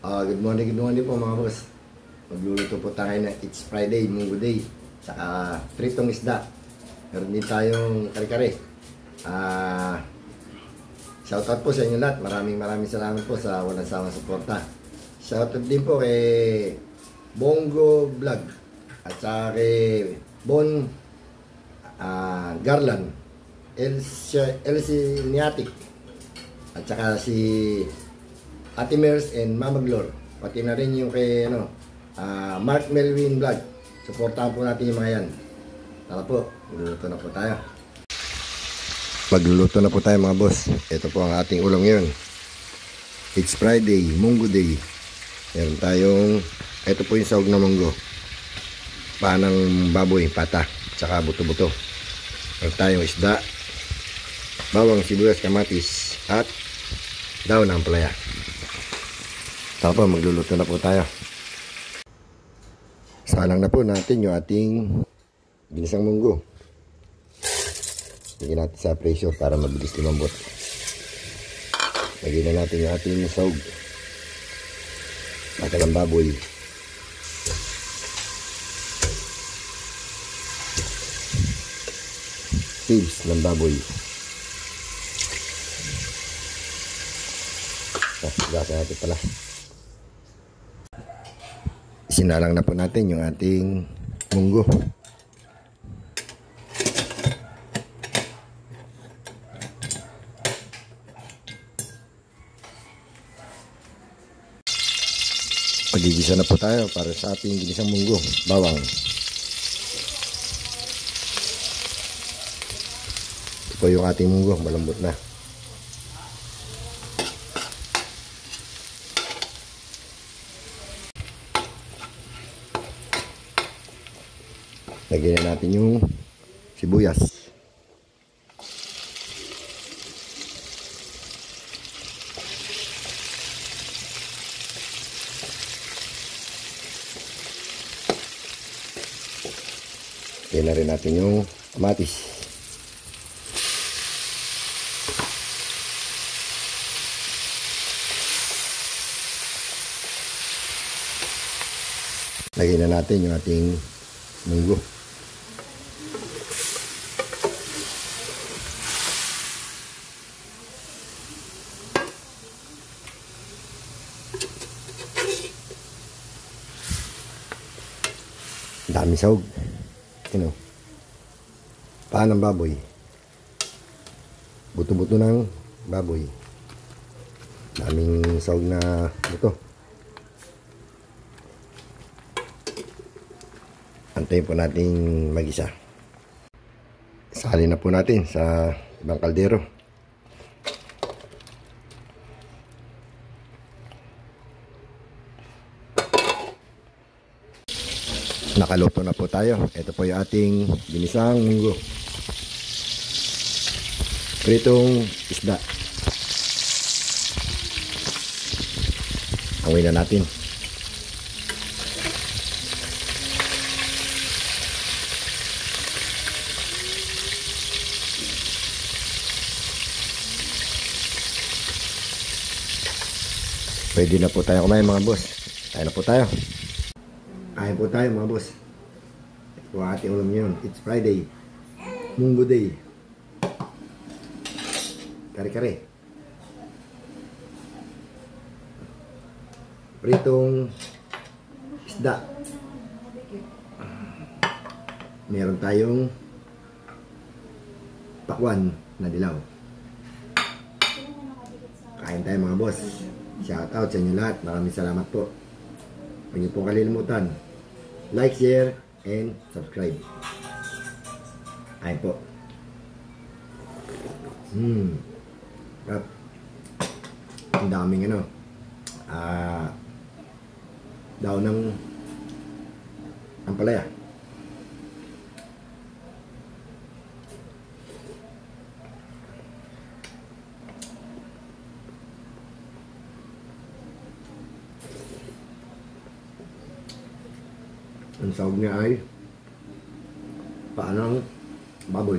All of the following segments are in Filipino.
Good morning po mga boss. Magluluto po tayo na It's Friday, Munggo Day. Saka pritong isda. Meron din tayong kare-kare. Shoutout po sa inyo lahat. Maraming salamat po sa walang sawang suporta. Shoutout din po kay Bongo Vlog. At saka kay Bon Garland. Elsie Niatic. At saka si Ate Mers and Mama Glor. Pati na rin yung kay Mark Melvin Vlog. Suportahan po natin yung mga yan. Tara po, magluluto na po tayo. Magluluto na po tayo mga boss. Ito po ang ating ulam ngayon. It's Friday, Munggo Day. Meron tayong, ito po yung sahog na munggo. Panang baboy, pata, tsaka buto-buto. Meron tayong isda, bawang, sibuyas, kamatis, at daw ng ampalaya. Tapos magluluto na po tayo. Salang na po natin yung ating ginisang munggo. Lagyan natin sa pressure para mabilis lumambot. Lagyan na natin yung ating sahog. Matalang baboy. Ribs ng baboy. Gasa natin pala. Sinalang na po natin yung ating munggo. Magigisa na po tayo para sa ating ginisang munggo. Bawang. Ito yung ating munggo, malambot na. Lagyan na natin yung sibuyas. Lagyan na rin natin yung kamatis. Lagyan na natin yung ating munggo. Dami sahog. Paan ng baboy. Buto-buto ng baboy. Daming sahog na buto. Antayin po natin mag-isa. Salin na po natin sa ibang kaldero. Nakaluto na po tayo. Ito po yung ating ginisang munggo. Pritong isda. Amoy na natin. Pwede na po tayo kumain mga boss. Kain na po tayo. Kain po tayo mga boss. Ito po ating ulam ngayon. It's Friday, Munggo Day. Kare-kare. Pritong isda. Meron tayong pakwan na dilaw. Kain tayo mga boss. Shout out sa inyo lahat. Maraming salamat po. Huwag niyo po kalilimutan. Like, share, and subscribe. Ayun po. Ang daming daw ng ampalaya. Ang sahog niya ay paanang baboy.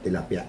tilapia.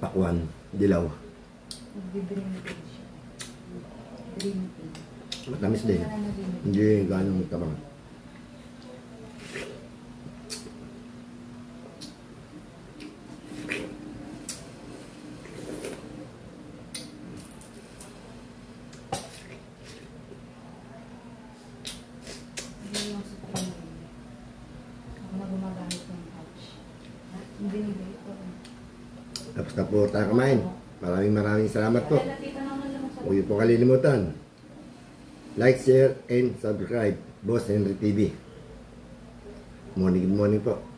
Pakwan, dilaw. Nagbe-green tea siya. Green tea. Matamis din. Hindi ganong matabang. Hindi yung sa training. Ako na gumagamit ng pouch. Binibili ko rin. Tapos na po tayo kumain. Maraming salamat po. Huwag po kalilimutan. Like, share, and subscribe. Boss Henry TV. Good morning po.